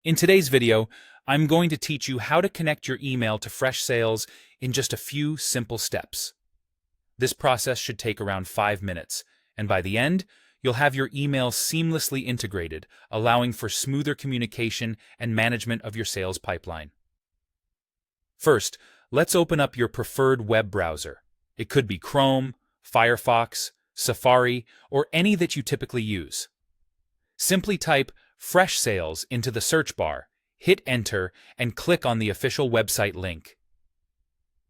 In today's video, I'm going to teach you how to connect your email to Freshsales in just a few simple steps. This process should take around 5 minutes, and by the end, you'll have your email seamlessly integrated, allowing for smoother communication and management of your sales pipeline. First, let's open up your preferred web browser. It could be Chrome, Firefox, Safari, or any that you typically use. Simply type Freshsales into the search bar, hit enter, and click on the official website link.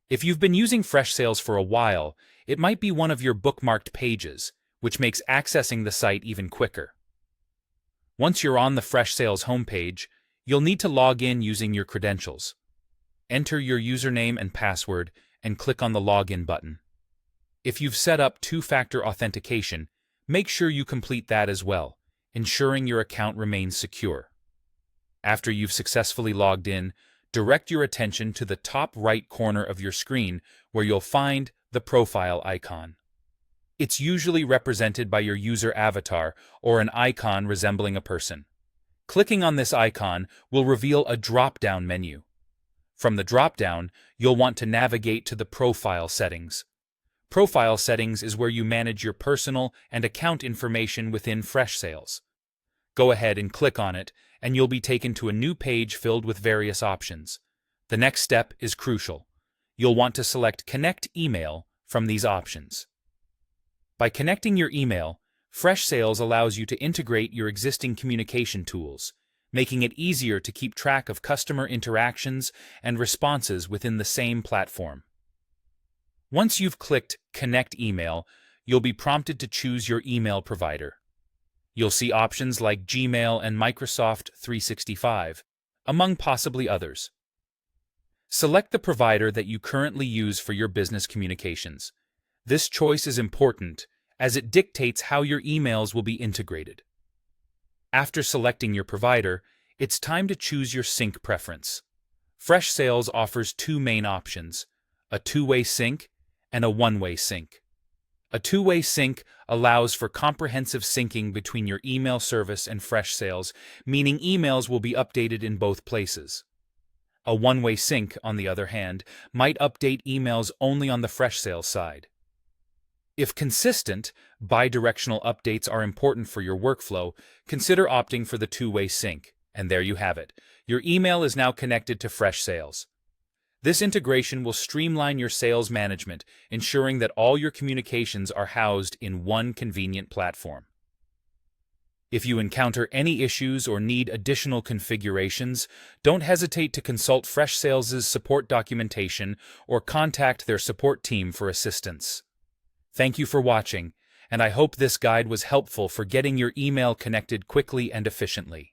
If you've been using Freshsales for a while, it might be one of your bookmarked pages, which makes accessing the site even quicker. Once you're on the Freshsales homepage, you'll need to log in using your credentials. Enter your username and password and click on the Login button. If you've set up two-factor authentication, make sure you complete that as well, ensuring your account remains secure. After you've successfully logged in, direct your attention to the top right corner of your screen where you'll find the profile icon. It's usually represented by your user avatar or an icon resembling a person. Clicking on this icon will reveal a drop-down menu. From the drop-down, you'll want to navigate to the Profile settings. Profile settings is where you manage your personal and account information within Freshsales. Go ahead and click on it, and you'll be taken to a new page filled with various options. The next step is crucial. You'll want to select Connect Email from these options. By connecting your email, Freshsales allows you to integrate your existing communication tools, making it easier to keep track of customer interactions and responses within the same platform. Once you've clicked Connect Email, you'll be prompted to choose your email provider. You'll see options like Gmail and Microsoft 365, among possibly others. Select the provider that you currently use for your business communications. This choice is important as it dictates how your emails will be integrated. After selecting your provider, it's time to choose your sync preference. Freshsales offers two main options: a two-way sync and a one-way sync. A two-way sync allows for comprehensive syncing between your email service and Freshsales, meaning emails will be updated in both places. A one-way sync, on the other hand, might update emails only on the Freshsales side. If consistent, bi-directional updates are important for your workflow, consider opting for the two-way sync. And there you have it. Your email is now connected to Freshsales. This integration will streamline your sales management, ensuring that all your communications are housed in one convenient platform. If you encounter any issues or need additional configurations, don't hesitate to consult Freshsales' support documentation or contact their support team for assistance. Thank you for watching, and I hope this guide was helpful for getting your email connected quickly and efficiently.